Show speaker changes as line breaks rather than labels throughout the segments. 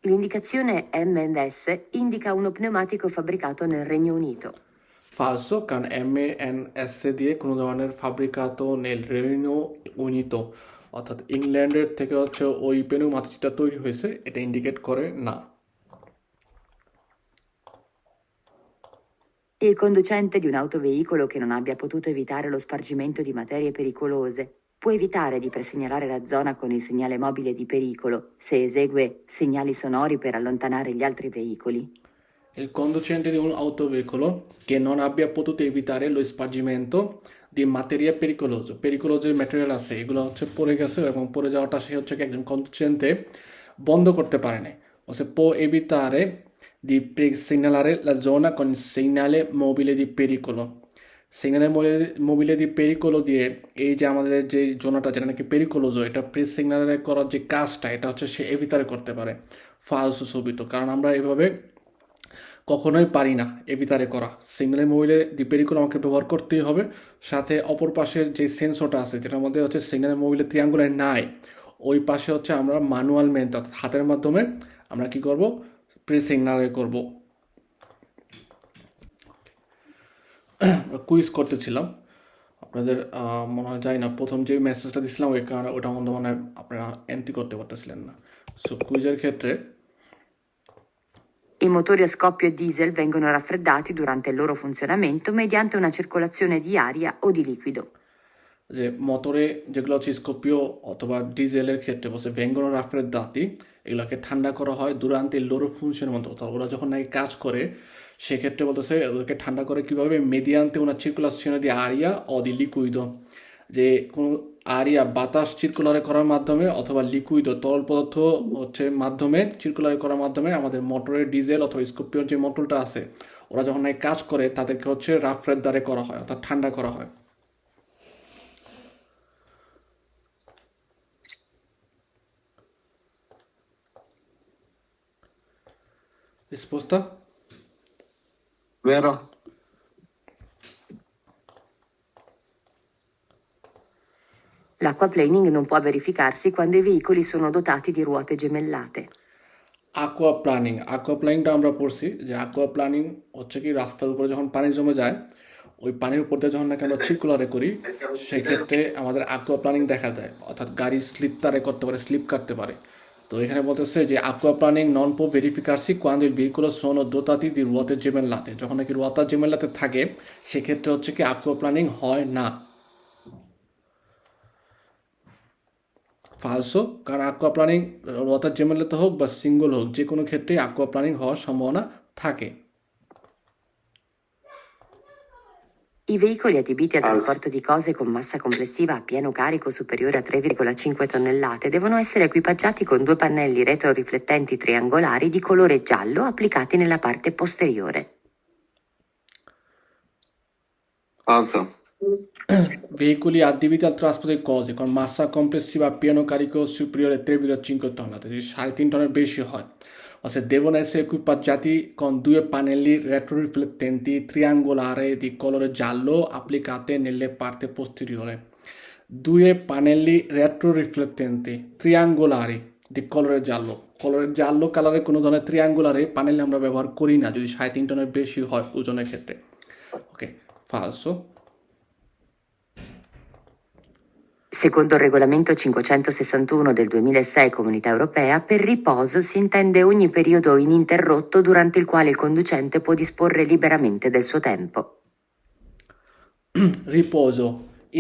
L'indicazione M&S indica uno pneumatico fabbricato nel Regno Unito.
ফালসো, কারণ এমএএনএস দিয়ে কোনো ধরনের ফাব্রিকাতো নেল রেভিনিউ উনিত, অর্থাৎ ইংল্যান্ডের থেকে হচ্ছে ওই পেনুমাতিটা তৈরি হয়েছে, এটা ইন্ডিকেট করে না।
Il conducente di un autoveicolo che non abbia potuto evitare lo spargimento di materie pericolose può evitare di presegnalare la zona con il segnale mobile di pericolo se esegue segnali sonori per allontanare gli altri veicoli.
Il conducente di un autoveicolo che non abbia potuto evitare lo spargimento di materia pericoloso, pericoloso material আছে, এগুলো হচ্ছে পড়ে গেছে এবং পড়ে যাওয়াটা সে হচ্ছে কি একজন কন্ডুচেন্টে বন্ধ করতে পারে না। O se può evitare di segnalare la zona con il segnale mobile di pericolo. সেখানে মোবিলে দি পেরিকোলো দিয়ে এই যে আমাদের যে জোনাটা যেটা নাকি পেরিকোলোজো, এটা প্রি সিগনালে করার যে কাজটা এটা হচ্ছে সে এভিতারে করতে পারে, ফালসো ছবিত, কারণ আমরা এভাবে কখনোই পারি না এভিতারে করা। সিগনালের মোবিলে দি পেরিকোলো আমাকে ব্যবহার করতেই হবে, সাথে অপর পাশের যে সেন্সরটা আছে যেটার মধ্যে হচ্ছে সিগনালের মোবিলে ত্রিয়াঙ্গুলার নাই, ওই পাশে হচ্ছে আমরা ম্যানুয়াল মেথড অর্থাৎ হাতের মাধ্যমে আমরা কি করব, প্রি সিগনালে করব। কুইজ করতেছিলাম আপনাদের, মনে হয় যাই না প্রথম যে মেসেজটা দিছিলাম ওই কারণে ওটা মনে হয় আপনারা এন্ট্রি করতে পারতেছিলেন না। সো কুইজের ক্ষেত্রে
I motori a scoppio diesel vengono raffreddati durante il loro funzionamento mediante una circolazione di aria o di liquido.
যে মোটরে যেগুলো হচ্ছে স্কোপিও অথবা ডিজেলের ক্ষেত্রে বলছে ভেঙ্গনো রাফের দাঁতি, এগুলোকে ঠান্ডা করা হয় দুরান্তে লোরো ফুনশনের মতো, অর্থাৎ ওরা যখন নাকি কাজ করে সেক্ষেত্রে বলতেছে ওদেরকে ঠান্ডা করে কীভাবে, মেডিয়ান্তে ওনার চিরকুলাসিone di aria o di liquido, যে কোনো আরিয়া বাতাস চিরকুলারে করার মাধ্যমে অথবা লিকুইড তরল পদার্থ হচ্ছে মাধ্যমে চিরকুলারে করার মাধ্যমে আমাদের মোটরের ডিজেল অথবা স্কোপিওর যে মোটরটা আছে ওরা যখন নাকি কাজ করে তাদেরকে হচ্ছে রাফের দ্বারে করা হয় অর্থাৎ ঠান্ডা করা হয়। Risposta?
Vero?
L'acquaplaning non può verificarsi quando i veicoli sono dotati di ruote gemellate.
aqua প্ল্যানিংটা আমরা পড়ছি যে aqua প্ল্যানিং হচ্ছে কি রাস্তার উপরে যখন পানি জমে যায় ওই পানির উপর দিয়ে যখন নাকি আমরা চিরকুলারে করি সেক্ষেত্রে আমাদের aqua প্ল্যানিং দেখা দেয়, অর্থাৎ গাড়ি করতে পারে, স্লিপ কাটতে পারে। তো এখানে বলতেছে যে aqua planning non può verificarsi quando il veicolo sono dotati di ruote gemellate, যখন নাকি রুয়াতা জেমেলাতে থাকে সেক্ষেত্রে হচ্ছে কি aqua প্ল্যানিং হয় না। ফালসো, কারণ aqua প্ল্যানিং রুয়াতা জেমেলাতে হোক বা সিঙ্গল হোক যে কোনো ক্ষেত্রেই aqua প্ল্যানিং হওয়ার সম্ভাবনা থাকে।
I veicoli adibiti al trasporto di cose con massa complessiva a pieno carico superiore a 3,5 tonnellate devono essere equipaggiati con due pannelli retroriflettenti triangolari di colore giallo applicati nella parte posteriore.
Falso.
Veicoli adibiti al trasporto di cose con massa complessiva a pieno carico superiore a 3,5 tonnellate, যদি 3.5 টনের বেশি হয়, se devono essere equipaggiati con due pannelli retroriflettenti triangolari di colore giallo applicate nelle parti posteriore. Due pannelli retroriflettenti triangolari di colore giallo, কালারের কোনো ধরনের ট্রিয়াঙ্গুলারে panel আমরা ব্যবহার করি না যদি 3.5 টনের বেশি হয় ওজনের ক্ষেত্রে। ওকে, ফালসো।
Secondo il regolamento 561 del 2006 Comunità Europea, per riposo si intende ogni periodo ininterrotto durante il quale il conducente può disporre liberamente del suo tempo.
Riposo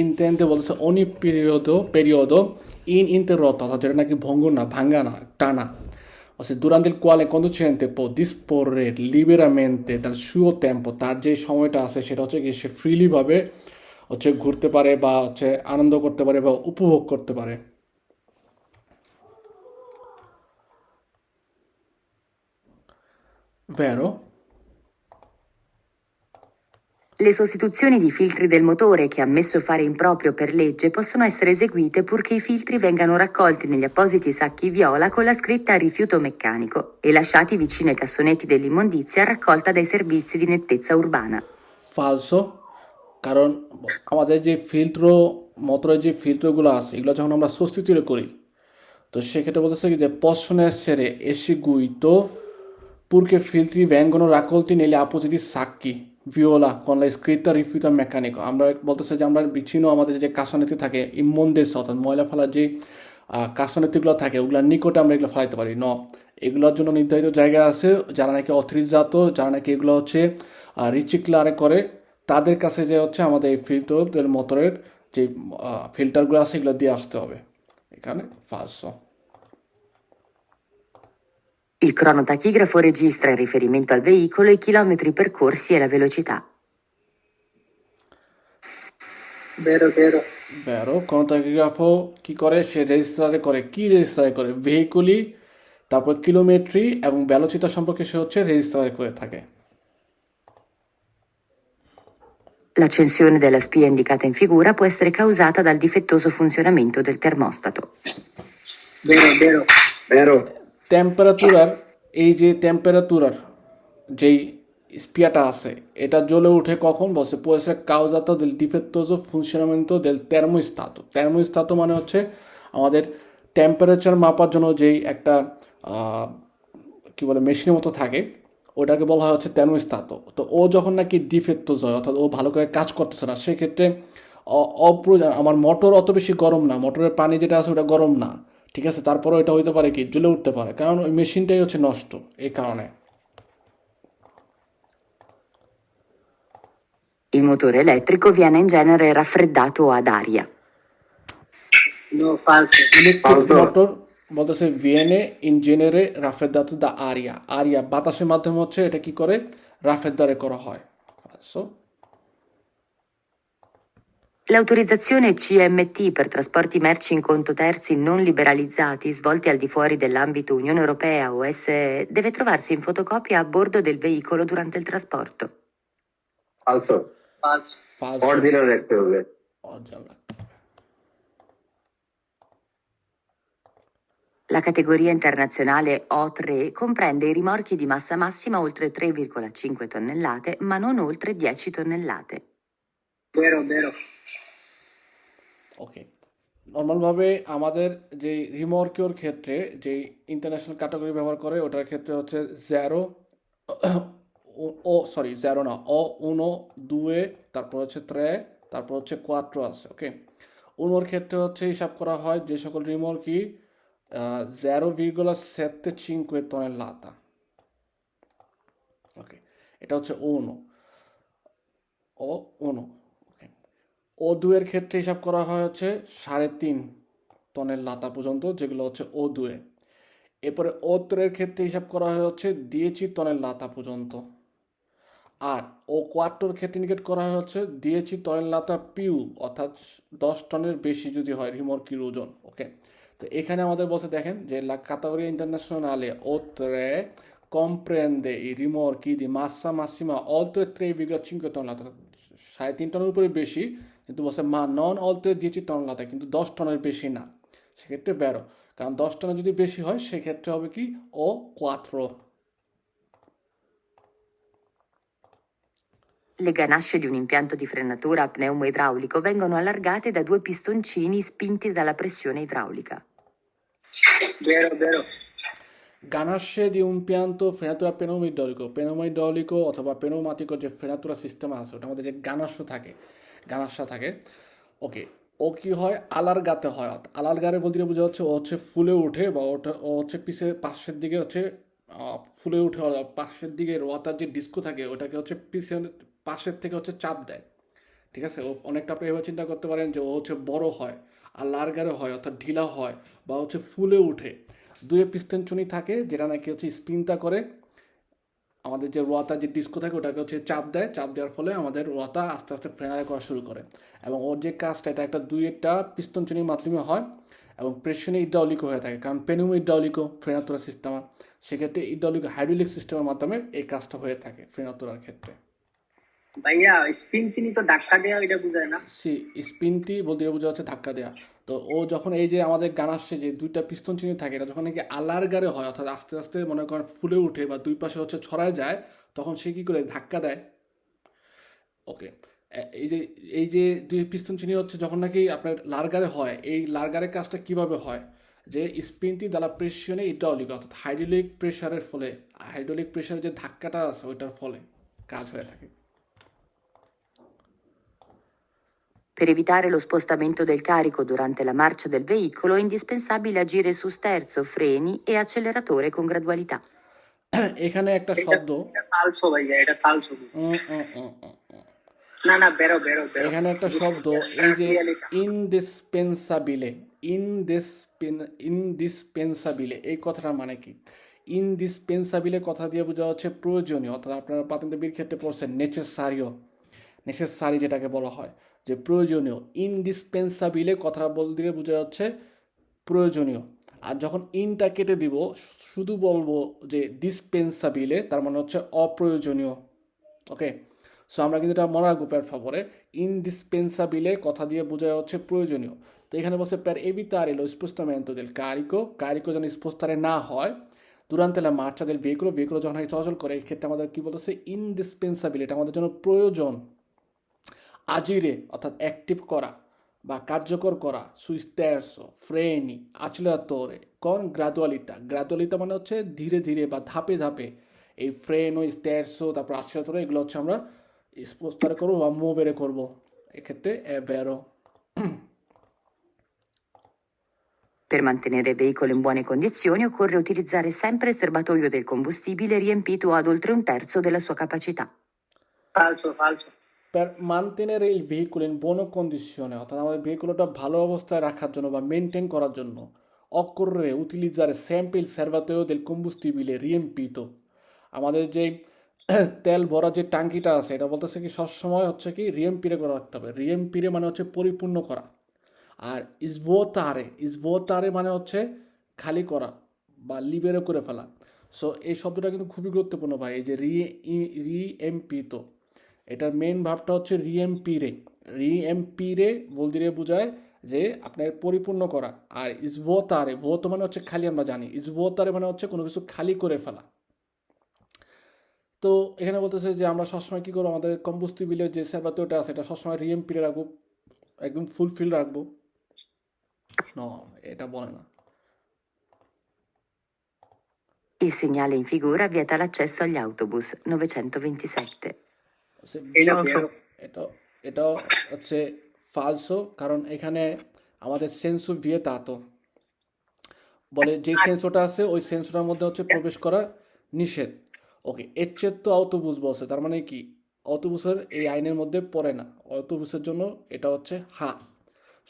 intende বলছে ogni periodo ininterrotto, অর্থাৎ যেটা নাকি ভাঙ্গা না, টানা, durante il quale il conducente può disporre liberamente dal suo tempo, তার যে সময়টা আছে সেটা হচ্ছে কি সে ফ্রিলি ভাবে হচ্ছে ঘুরতে পারে বা হচ্ছে আনন্দ করতে পারে বা উপভোগ করতে পারে। Vero?
Le sostituzioni di filtri del motore che è ammesso fare in proprio per legge possono essere eseguite purché i filtri vengano raccolti negli appositi sacchi viola con la scritta rifiuto meccanico e lasciati vicino ai cassonetti dell'immondizia raccolta dai servizi di nettezza urbana.
Falso, কারণ আমাদের যে মোটরের যে ফিল্টারগুলো আছে এগুলো যখন আমরা substitute করি তো seক্ষেত্রে বলতেছে কি যে possono essere eseguito purché filtri vengono raccolti negli appositi sacchi viola con la scritta rifiuto meccanico আমরা বলতেছে যে আমরা বিচ্ছিন্ন আমাদের যে কাঁসানেতি থাকে ইমন্ডেস অর্থাৎ ময়লা ফেলার যে কাঁসানেতিগুলো থাকে ওগুলোর নিকটে আমরা এগুলো ফেলাইতে পারি ন এগুলোর জন্য নির্ধারিত জায়গা আছে যারা নাকি অথরিজাত যারা নাকি এগুলো হচ্ছে রিচিক্লারে করে তাদের কাছে যে হচ্ছে আমাদের এই ফিল্টার মোটরের যে ফিল্টারগুলো আছে এগুলো দিয়ে আসতে হবে এখানে falso
Il cronotachigrafo registra in riferimento al veicolo i chilometri percorsi e la velocità.
Vero, vero.
vero cronotachigrafo কি করে সে রেজিস্টারে করে ভেহিকলি তারপর কিলোমেট্রি এবং ভেলোসিটি সম্পর্কে সে হচ্ছে রেজিস্টারে করে থাকে
L'accensione della spia indicata in figura può essere causata dal difettoso funzionamento del termostato.
Vero, vero.
Vero.
Temperature এই যে টেম্পারেচার যেই স্পিয়াটা আছে এটা জ্বলে উঠে কখন বলছে può essere causato del difettoso funzionamento del termostato মানে হচ্ছে আমাদের টেম্পারেচার মাপার জন্য যেই একটা কি বলে মেশিনের মতো থাকে ওটাকে বলা হয় হচ্ছে তের্মোস্টাতো তো ও যখন নাকি ডিফেক্টোজ হয় অর্থাৎ ও ভালো করে কাজ করতেছে না সেক্ষেত্রে অপ্রয়োজন আমার মোটর অত বেশি গরম না মোটরের পানি যেটা আছে ওটা গরম না ঠিক আছে তারপরেও এটা হইতে পারে কি জ্বলে উঠতে পারে কারণ ওই মেশিনটাই হচ্ছে নষ্ট এই কারণে
Il motore elettrico viene in genere raffreddato ad aria.
No, falso.
Electric
Falso.
Motor বলতেছে viene in genere raffreddato da aria বাতাসের মাধ্যমে হচ্ছে এটা কি করে রাফেদারে করা হয় So,
L'autorizzazione CMT per trasporti merci in conto terzi non liberalizzati svolti al di fuori dell'ambito Unione Europea o SE deve trovarsi in fotocopia a bordo del veicolo durante il trasporto.
Falso.
Falso.
falso
Original রাখতে হবে।
Original রাখতে হবে।
La categoria internazionale O3 comprende i rimorchi di massa massima oltre 3,5 tonnellate, ma non oltre 10 tonnellate.
Vero, vero.
ওকে নর্মালভাবে আমাদের যে রিমর্কের ক্ষেত্রে যে international category ব্যবহার করে ওটার ক্ষেত্রে হচ্ছে জিরো না ও উনো দুয়ে তারপর হচ্ছে ত্রে তারপর হচ্ছে কোয়াট্রো আছে ওকে উনোর ক্ষেত্রে হচ্ছে হিসাব করা হয় যে সকল রিমর্কি 0,75 tonnellata ওকে এটা হচ্ছে উনো ও উনো ও দুয়ের ক্ষেত্রে হিসাব করা হয় হচ্ছে 3.5 tonnellata পর্যন্ত যেগুলো হচ্ছে ও দুয়ে এরপরে ও ত্রের ক্ষেত্রে হিসাব করা হয় হচ্ছে 10 tonnellata পর্যন্ত আর ও কোয়াট্টোর ক্ষেত্রে ইন্ডিকেট করা হয় হচ্ছে 10 tonnellata পিউ অর্থাৎ 10 টনের বেশি যদি হয় রিমর্কির ওজন ওকে তো এখানে আমাদের বলছে দেখেন যে লা categoria internazionale O3 comprende i rimorchi di massa massima oltre 3,5 tonnellate 3.5 টনের উপরে বেশি কিন্তু বলছে মা নন oltre 10 tonnellate কিন্তু 10 টনের বেশি না সেক্ষেত্রে বেরো কারণ 10 টনের যদি বেশি হয় সেক্ষেত্রে হবে কি ও Quattro
Le ganasce di un impianto di frenatura a pneumo idraulico vengono allargate da due pistoncini spinti dalla pressione idraulica.
Vero, vero.
Ganasce di un impianto frenatura pneumo-idraulico অথবা pneumatico যে ফ্রেনাতুরা সিস্টেম আছে ওটার মধ্যে যে গানাসা থাকে ওকে ও কি হয় আলারগাতে হয় আলারগারে বলতে বোঝা হচ্ছে ও হচ্ছে ফুলে ওঠে বা ওটা ও হচ্ছে পাশের দিকে হচ্ছে ফুলে উঠে পাশের দিকে রোয়াতার যে ডিস্কো থাকে ওটাকে হচ্ছে পাশের থেকে হচ্ছে চাপ দেয় ঠিক আছে ও অনেকটা আপনি এভাবে চিন্তা করতে পারেন যে ও হচ্ছে বড় হয় আর লার্গারে হয় অর্থাৎ ঢিলা হয় বা হচ্ছে ফুলে উঠে দুয়ে পিস্টন চুনি থাকে যেটা নাকি হচ্ছে স্পিনটা করে আমাদের যে রোয়াতা যে ডিস্কো থাকে ওটাকে হচ্ছে চাপ দেওয়ার ফলে আমাদের রোয়াতা আস্তে আস্তে ফ্রেনারে করা শুরু করে এবং ওর যে কাজটা এটা একটা দুইটা পিস্টন চুনির মাধ্যমে হয় এবং প্রেশনে ইড্রাউলিকও হয়ে থাকে কারণ পেনুমো ইড্রাউলিকও ফ্রেনাতুরা সিস্টেম সেক্ষেত্রে ইড্রাউলিক হাইড্রোলিক সিস্টেমের মাধ্যমে এই কাজটা হয়ে থাকে ফ্রেনাতুরার ক্ষেত্রে
ভাইয়া স্পিন তিনি তো ধাক্কা দেয়া এটা বুঝায় না
স্পিনটি বলতে বোঝা হচ্ছে ধাক্কা দেওয়া তো ও যখন এই যে আমাদের গানাসে যে দুইটা পিস্তন চিনি থাকে এটা যখন নাকি আলারগারে হয় অর্থাৎ আস্তে আস্তে মনে করেন ফুলে উঠে বা দুই পাশে হচ্ছে ছড়ায় যায় তখন সে কী করে ধাক্কা দেয় ওকে এই যে দুই পিস্তন চিনি হচ্ছে যখন নাকি আপনার লার্গারে হয় এই লার্গারের কাজটা কিভাবে হয় যে স্পিনটি দ্বারা প্রেশনে ইড্রাউলিক অর্থাৎ হাইড্রোলিক প্রেশারের ফলে, হাইড্রোলিক প্রেশারের যে ধাক্কাটা আছে ওইটার ফলে কাজ হয়ে থাকে।
Per evitare lo spostamento del carico durante la marcia del veicolo è indispensabile agire su sterzo, freni e acceleratore con gradualità.
এখানে একটা
এটা
শব্দ
ফালসো ভাইয়া, এটা ফালসো।
উম, উম, উম, উম, উম।
না না, বেরো বেরো বেরো।
এখানে একটা শব্দ এই যে ইনডিসপেন্সাবিলে, ইনডিসপেন্সাবিলে এই কথাটার মানে কি? ইনডিসপেন্সাবিলে কথা দিয়ে বোঝা হচ্ছে প্রয়োজনীয়, অর্থাৎ আপনারা পাতেন্তে বির ক্ষেত্রে পড়ছেন নেসেসারিও, নেসেসারি যেটাকে বলা হয় যে প্রয়োজনীয়। ইনডিসপেন্সাবিলে কথা বলতে বোঝা যাচ্ছে প্রয়োজনীয়। আর যখন ইনটা কেটে দিব শুধু বলবো যে ডিসপেন্সাবিলে, তার মানে হচ্ছে অপ্রয়োজনীয়। ওকে, সো আমরা কিন্তু এটা মনে রাখবো পের ফাভরে। ইনডিসপেন্সাবিলে কথা দিয়ে বোঝা হচ্ছে প্রয়োজনীয়। তো এখানে বলছে পের evitare lo spostamento del carico, Kariko যেন স্পোস্টারে না হয় durante la marcia del veicolo, veicolo যখন চলাচল করে, এই ক্ষেত্রে আমাদের কি বলতেছে ইনডিসপেন্সাবিল, এটা আমাদের জন্য প্রয়োজন। agire অর্থাৎ অ্যাক্টিভ করা বা কার্যকর করা, sui sterzo, freni, acceleratore con gradualità, gradualità মানে হচ্ছে ধীরে ধীরে বা ধাপে ধাপে। এই ফ্রেনো, স্টেরসো, তারপর acceleratore এগুলো হচ্ছে আমরা স্পোস্টারে করবো বা মুভেরে করবো, এক্ষেত্রে vero।
Per mantenere il veicolo in buone condizioni occorre utilizzare sempre il serbatoio del combustibile riempito ad oltre un terzo della sua capacità.
ফালসো ফালসো।
Per mantenere il veicolo in buona condizione, অর্থাৎ আমাদের ভেহিকুলটা ভালো অবস্থায় রাখার জন্য বা মেনটেন করার জন্য, occorre utilizzare sempre il serbatoio del combustibile riempito, আমাদের যে তেল ভরা যে ট্যাঙ্কিটা আছে এটা বলতেছে কি সবসময় হচ্ছে কি রিএমপিরে করে রাখতে হবে। রিএমপিরে মানে হচ্ছে পরিপূর্ণ করা। আর ইসভোতারে মানে হচ্ছে খালি করা বা লিবেরো করে ফেলা। সো এই শব্দটা কিন্তু খুবই গুরুত্বপূর্ণ ভাই। এই যে রিএমপিতো, এটার মেন ভাবটা হচ্ছে রিএমপিরে। রিএমপিরে বলতে বোঝায় যে আপনার পরিপূর্ণ করা। আর ইসভোতারে, ভোত মানে হচ্ছে খালি, আমরা জানি। ইসভোতারে মানে হচ্ছে কোনো কিছু খালি করে ফেলা। তো এখানে বলতেছে যে আমরা সবসময় কী করবো, আমাদের কম্বুস্টিবিলের যে সেবাতোটা আছে এটা সবসময় রিএমপিরে রাখবো, একদম ফুলফিল রাখবো। No, এটা বলে না।
Il segnale in figura vieta l'accesso agli autobus 927.
এটা
এটা
বেরো।
এটা এটা হচ্ছে ফালসো, কারণ এখানে আমাদের সেন্সু ভিয়েতাতো বলে যে সেন্সরটা আছে ওই সেন্সরটার মধ্যে হচ্ছে প্রবেশ করা নিষেধ। ওকে, এচ্ছেত্ত অটোবুস বলছে, তার মানে কি অটোবুসের এই আইনের মধ্যে পড়ে না। অটোবুসের জন্য এটা হচ্ছে হা,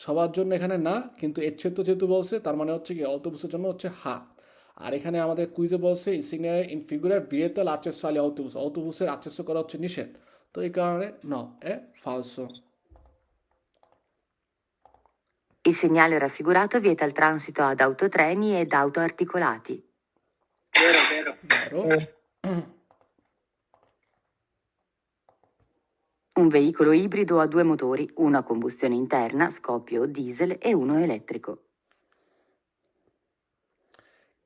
সবার জন্য এখানে না, কিন্তু এচ্ছেত্ত যেহেতু বলছে তার মানে হচ্ছে কি অটোবুসের জন্য হচ্ছে হা। আর এখানে আমাদের কুইজে বলছে ইসিগনারে ইন ফিগুরে ভিয়েতাল আচেসো আলি অটোবুস, অটোবুসের আচেসো করা হচ্ছে নিষেধ। তো এই কারণে ন এ ফালসো।
Il segnale raffigurato vieta il transito ad autotreni ed auto articolati.
বেরো বেরো।
Vero?
Un veicolo ibrido ha due motori, uno a combustione interna, scoppio o diesel, e uno elettrico.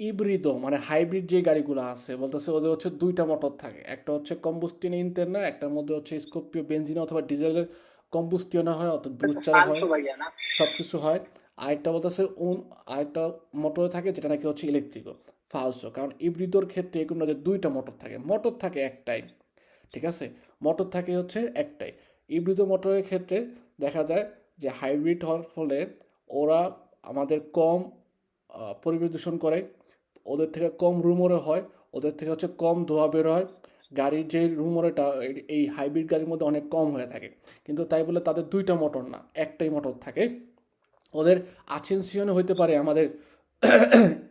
ইব্রিডো মানে হাইব্রিড যে গাড়িগুলো আছে বলতেছে ওদের হচ্ছে দুইটা মোটর থাকে, একটা হচ্ছে কম্বুস্টিন ইন্টারনা, একটার মধ্যে হচ্ছে স্কোপিও বেনজিন অথবা ডিজেলের কম্বুস্টিওনে হয় অর্থাৎ ব্রুচারে হয়,
ফালসো ভাইয়া না।
সব কিছু হয়। আরেকটা বলতেছে আরেকটা মোটরে থাকে যেটা নাকি হচ্ছে ইলেকট্রিকো, ফালসো। কারণ ইব্রিডোর ক্ষেত্রে এরকম না যে দুইটা মোটর থাকে একটাই, ঠিক আছে, মোটর থাকে হচ্ছে একটাই। ইব্রিডো মোটরের ক্ষেত্রে দেখা যায় যে হাইব্রিড হওয়ার ফলে ওরা আমাদের কম পরিবেশ দূষণ করে, ওদের থেকে কম রুমরে হয়, ওদের থেকে হচ্ছে কম ধোঁয়া বের হয়, গাড়ির যে রুমরেটা এই হাইব্রিড গাড়ির মধ্যে অনেক কম হয়ে থাকে। কিন্তু তাই বলে তাদের দুইটা মোটর না, একটাই মোটর থাকে। ওদের আচেনসিয়নে হইতে পারে আমাদের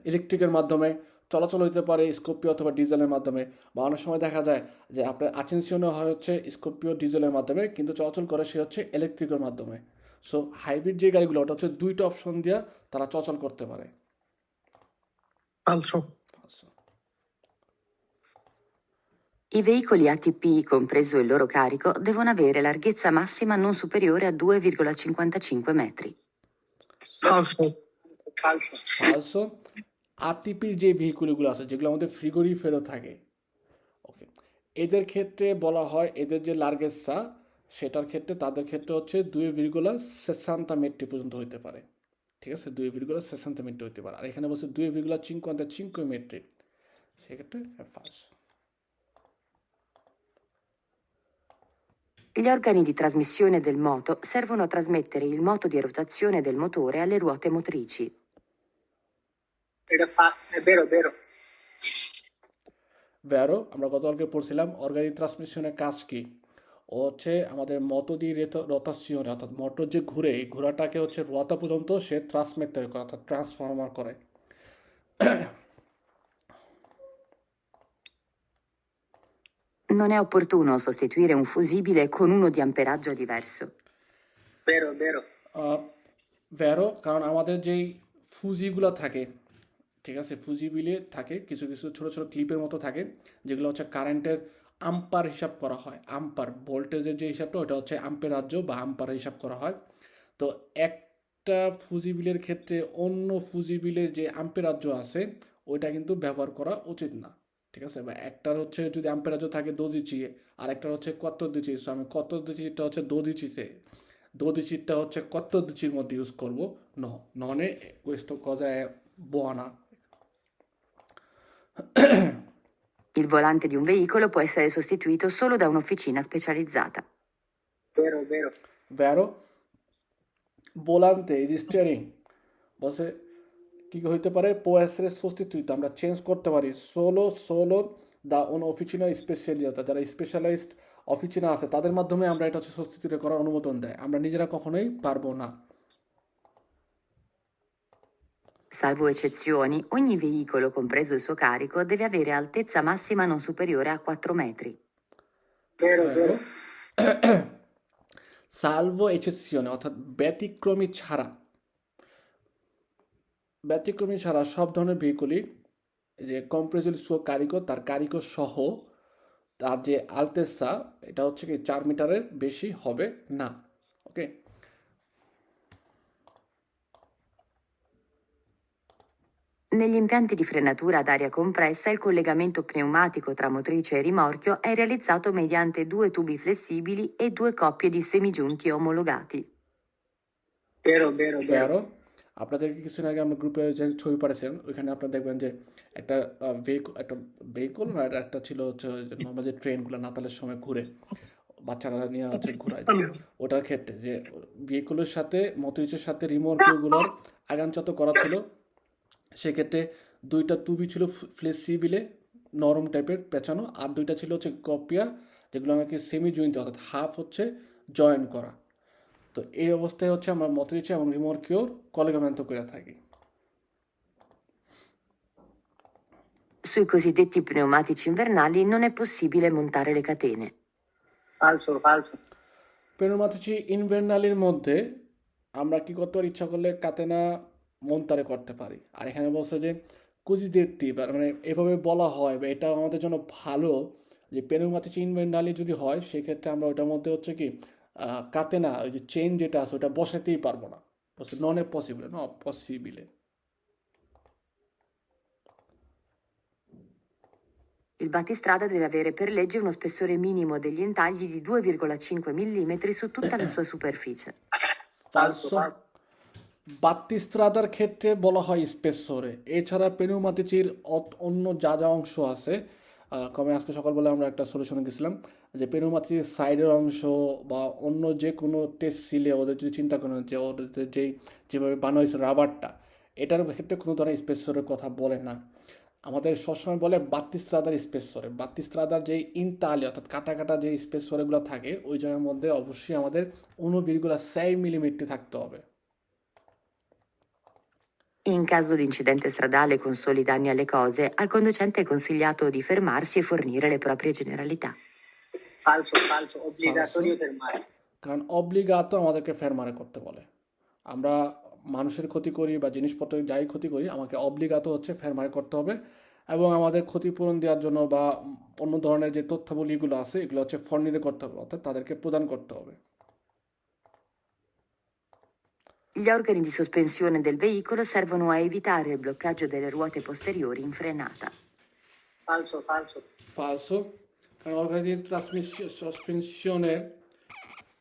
ইলেকট্রিকের মাধ্যমে, চলাচল হইতে পারে স্কোপিও অথবা ডিজেলের মাধ্যমে, বা অনেক সময় দেখা যায় যে আপনার আচেনসিয়নে হয় হচ্ছে স্কোপিও ডিজেলের মাধ্যমে, কিন্তু চলাচল করে সে হচ্ছে ইলেকট্রিকের মাধ্যমে। সো হাইব্রিড যে গাড়িগুলো ওটা হচ্ছে দুইটা অপশন দিয়ে তারা চলাচল করতে পারে।
Falso.
I veicoli ATP, compreso il loro carico, devono avere larghezza massima non superiore a 2,55 metri.
Falso.
ফালসো।
ফালসো। আরটিপির যে ভেহিকুলগুলো আছে যেগুলো আমাদের ফ্রিগোরিফেরও থাকে, ওকে, এদের ক্ষেত্রে বলা হয় এদের যে লার্গেসা সেটার ক্ষেত্রে তাদের ক্ষেত্রে হচ্ছে 2,60 মেট্রি পর্যন্ত হইতে পারে, ঠিক আছে 2,60 metri হতে পারে আর এখানে বলছে 2,55 metri সেক্ষেত্রে è falso
Gli organi di trasmissione del moto servono a trasmettere il moto di rotazione del motore alle ruote motrici.
È vero, vero.
ভ্যারো আমরা গতকালকে পড়ছিলাম অর্গানিক ট্রান্সমিশনের কাজ কি ও হচ্ছে আমাদের মতো দিয়ে রোটাশন অর্থাৎ মোটর যে ঘুরে এই ঘোড়াটাকে হচ্ছে রোয়াতা পর্যন্ত সে ট্রান্সমিটার করে অর্থাৎ ট্রান্সফরমার করে
Non è opportuno sostituire un fusibile con uno di amperaggio diverso.
Vero, vero.
ভ্যারো কারণ আমাদের যেই ফুজিগুলো থাকে ঠিক আছে ফুজিবিলে থাকে কিছু কিছু ছোট ছোট ক্লিপের মতো থাকে যেগুলো হচ্ছে কারেন্টের আম্পার হিসাব করা হয় আম্পার ভোল্টেজের যে হিসাবটা ওটা হচ্ছে আম্পেরাজ্য বা আম্পার হিসাব করা হয় তো একটা ফুজিবিলের ক্ষেত্রে অন্য ফুজিবিলের যে আম্পেরাজ্য আছে ওইটা কিন্তু ব্যবহার করা উচিত না ঠিক আছে বা একটার হচ্ছে যদি আম্পেরাজ্য থাকে 12 আর একটার হচ্ছে 14 সো আমি 14টা হচ্ছে 12 12টা হচ্ছে 14 মধ্যে ইউজ করব non è questo cosa è buona
Il volante di un veicolo può essere sostituito solo da un'officina specializzata.
Vero, vero.
vero volante di steering বলছে কি হইতে পারে può essere sostituito আমরা চেঞ্জ করতে পারি solo da un'officina specializzata যারা specialised অফিসিনা আছে তাদের মাধ্যমে আমরা এটা হচ্ছে সাবস্টিটিউট করার অনুমোদন দেয় আমরা নিজেরা কখনোই পারবো না
Salvo eccezioni, ogni veicolo, compreso il suo carico, deve avere altezza massima non superiore a 4 metri.
Vero, vero.
Salvo exception অর্থাৎ ব্যতিক্রমী ছাড়া সব ধরনের ভেহিকলই যে কম্প্রেসিল সো কারিকো তার কারিকো সহ তার যে আলতেসা এটা হচ্ছে কি 4 মিটারের বেশি হবে না ওকে
Negli impianti di frenatura ad aria compressa il collegamento pneumatico tra motrice e rimorchio è realizzato mediante 2 tubi flessibili e 2 coppie di semigiunti omologati.
Vero, vero, vero.
তেরো আপনাদেরকে কিছুদিন আগে আমরা গ্রুপে যে ছবি পাঠিয়েছিলাম ওইখানে আপনারা দেখবেন যে একটা ভেহিকল না এটা একটা ছিল হচ্ছে নর্মাল যে ট্রেনগুলো নাতালের সময় ঘুরে বাচ্চারা নিয়ে হচ্ছে ঘোরায় ওটার ক্ষেত্রে যে ভেহিকলের সাথে মোটরিচের সাথে রিমোটগুলোর আগানচাত করা ছিল সেক্ষেত্রে 2টা তুবি ছিল ফ্লেক্সিবিলে নরম টাইপের পেঁচানো আর 2টা ছিল হচ্ছে কপিয়া যেগুলো আমাকে সেমি জয়েন্ট অর্থাৎ হাফ হচ্ছে জয়েন করা তো এই অবস্থায় হচ্ছে আমরা মোটরিচে এবং রিমোটকেও কলেগামেন্ট করে থাকি
Sui cosiddetti pneumatici invernali non è possibile montare le catene.
Falso, falso.
পেনুমাতিচি ইনভার্নালির মধ্যে আমরা কি করতে পারি ইচ্ছা করলে কাতেনা মন্তারে করতে পারি আর এখানে বলছে যে কুজিদেত্তি মানে এভাবে বলা হয় বা এটা আমাদের জন্য ভালো যে পেনুমাতিচি ইনভার্নালি যদি হয় সেক্ষেত্রে আমরা ওইটার মধ্যে হচ্ছে কি কাতেনা ওই যে চেইন যেটা আছে ওটা বসাতেই পারবো না বলছে নন এ পসিবল ন পসিবিলে
Il battistrada deve avere per legge uno spessore minimo degli intagli di 2,5 mm su tutta la sua superficie.
ফালসো বাত্তিস্ত্রাদার ক্ষেত্রে বলা হয় স্পেসরে এছাড়া পেনুমাতিচির অন্য যা যা অংশ আছে কমে আজকে সকালবেলা আমরা একটা সলিউশনে গেছিলাম যে পেনুমাতিচির সাইডের অংশ বা অন্য যে কোনো টেস্ট সিলে ওদের যদি চিন্তা করেন যে ওদের যেভাবে বানানো হয়েছে রাবারটা এটার ক্ষেত্রে কোনো ধরনের স্পেসরের কথা বলে না আমাদের সবসময় বলে বাত্তিস্ত্রাদার যে ইনতালি অর্থাৎ কাটা কাটা যে স্পেসরগুলো থাকে ওই জায়গার মধ্যে অবশ্যই আমাদের 1,6 মিলিমিটার থাকতে হবে
In caso di incidente stradale con soli danni alle cose, al conducente è consigliato di fermarsi e fornire le proprie generalità.
Falso, falso. Obbligatorio fermare.
কারণ অব্লিগাতো আমাদেরকে ফেরমারে করতে বলে আমরা মানুষের ক্ষতি করি বা জিনিসপত্র যাই ক্ষতি করি আমাকে অব্লিগাতো হচ্ছে ফেরমারে করতে হবে এবং আমাদের ক্ষতিপূরণ দেওয়ার জন্য বা অন্য ধরনের যে তথ্যাবলীগুলো আছে এগুলো হচ্ছে ফর্নিরে করতে হবে অর্থাৎ তাদেরকে প্রদান করতে হবে
Gli organi di sospensione del veicolo servono a evitare il bloccaggio delle ruote posteriori in frenata.
Falso, falso.
falso কারণ অর্গানি সসপেনশনের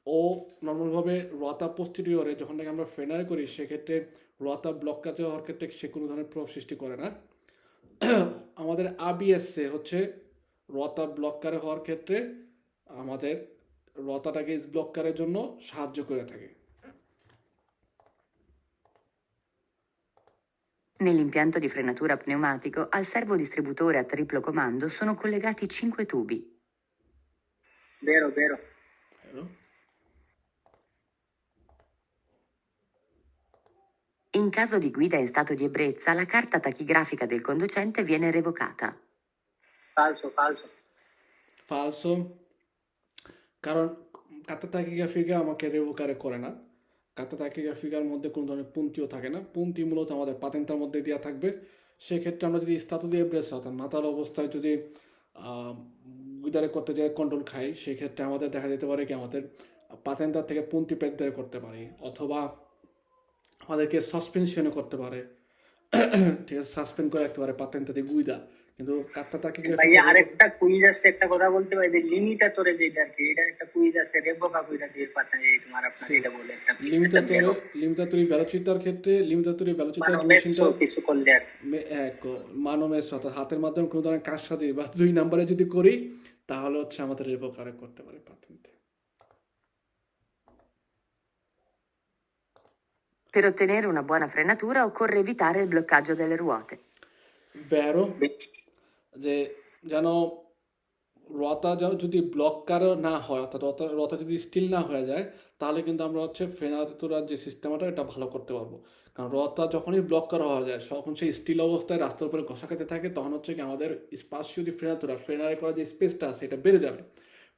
ও নর্মালভাবে রতা পোস্টেরিয়রে যখন নাকি আমরা ফ্রেনার করি সেক্ষেত্রে রতা ব্লক কাজে হওয়ার ক্ষেত্রে সে কোনো ধরনের প্রভাব সৃষ্টি করে না। আমাদের আবিএসে হচ্ছে রতা ব্লকারে হওয়ার ক্ষেত্রে আমাদের রতাটাকে ব্লকারের জন্য সাহায্য করে থাকে।
Nell'impianto di frenatura pneumatico al servo distributore a triplo comando sono collegati 5 tubi.
vero, vero.
Vero?
In caso di guida in stato di ebbrezza, la carta tachigrafica del conducente viene revocata.
Falso, falso.
ফালসো, কারণ কাতা তাকিগ্রাফিকা আমাকে রেভোকারে করে না। কাতা তাকিগ্রাফিকার মধ্যে কোনো ধরনের পুন্তিও থাকে না। পুন্তি মূলত আমাদের পাতেন্টার মধ্যে দেওয়া থাকবে। সেক্ষেত্রে আমরা যদি স্থাতু দিয়ে ব্রেস অর্থাৎ মাতাল অবস্থায় যদি উইদারে করতে যাই কন্ট্রোল খাই, সেক্ষেত্রে আমাদের দেখা যেতে পারে কি আমাদের পাতেন্টার থেকে পুন্তি পেদ্দারে করতে পারি, অথবা আমাদেরকে সাসপেনশনে করতে পারে। ঠিক আছে, সাসপেন্ড করে রাখতে পারে পাতেন্টা দিয়ে গুইদা। কিন্তু কাতা
ভাইয়া
তাকিগ্রাফিকা
আরেকটা কুইজ আছে, একটা কথা বলতে পারি, লিমিটাতরে যেটা আর কি, এটার একটা কুইজ আছে, রেবোকা কুইটা দিয়ে পাতা এই তোমার আপনার এটা বলে একটা
লিমিটাতরি ভেলোচিতার ক্ষেত্রে লিমিটাতরি ভেলোচিতার
মেসো কিছু করলে আর কি।
মানমেস অর্থাৎ হাতের মাধ্যমে কোনো ধরনের কাজ সাথে বা 2 নম্বরে যদি করি তাহলে হচ্ছে আমাদের রেভোকারে করতে পারে পাতেন্ট।
Per ottenere una buona frenatura occorre evitare il bloccaggio delle ruote.
Vero যে যেন রতা যেন যদি ব্লকার না হয়, অর্থাৎ রতা যদি স্টিল না হয়ে যায়, তাহলে কিন্তু আমরা হচ্ছে ফ্রেনাতুরার যে সিস্টেমটা এটা ভালো করতে পারবো। কারণ রতা যখনই ব্লক করা হয়ে যায় তখন সেই স্টিল অবস্থায় রাস্তার উপরে ঘষা খেতে থাকে, তখন হচ্ছে কি আমাদের স্পাসীয় যে ফ্রেনারে করা যে স্পেসটা আছে এটা বেড়ে যাবে,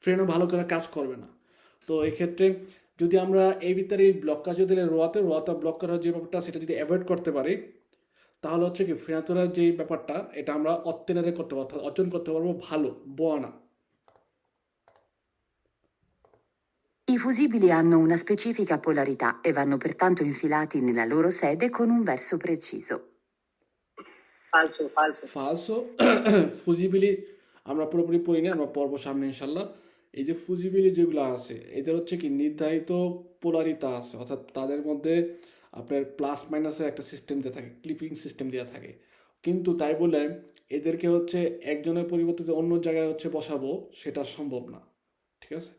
ফ্রেনও ভালো করে কাজ করবে না। তো এই ক্ষেত্রে যদি আমরা এই ভিতরে এই ব্লক কাজ যদি রতা ব্লক করার যে ব্যাপারটা সেটা যদি অ্যাভয়েড করতে পারি, তাহলে হচ্ছে কি ফ্রেনাতুরার যেই ব্যাপারটা এটা আমরা অত্তেনারে করতে পারবো, অর্থাৎ অর্জন করতে পারবো ভালো বোয়ানা।
I fusibili hanno una specifica polarità e vanno pertanto infilati nella loro sede con un verso preciso.
ফালসো, ফালসো।
ফালসো। ফুজিবিলি আমরা পুরোপুরি পড়িনি, আমরা পড়বো সামনে ইনশাল্লাহ। এই যে ফুজিবিলি যেগুলো আছে এদের হচ্ছে কি নির্ধারিত পোলারিতা আছে, অর্থাৎ তাদের মধ্যে আপনার প্লাস মাইনাসের একটা সিস্টেম দেওয়া থাকে, ক্লিপিং সিস্টেম দেওয়া থাকে। কিন্তু তাই বলে এদেরকে হচ্ছে একজনের পরিবর্তে অন্য জায়গায় হচ্ছে বসাবো সেটা সম্ভব না। ঠিক আছে।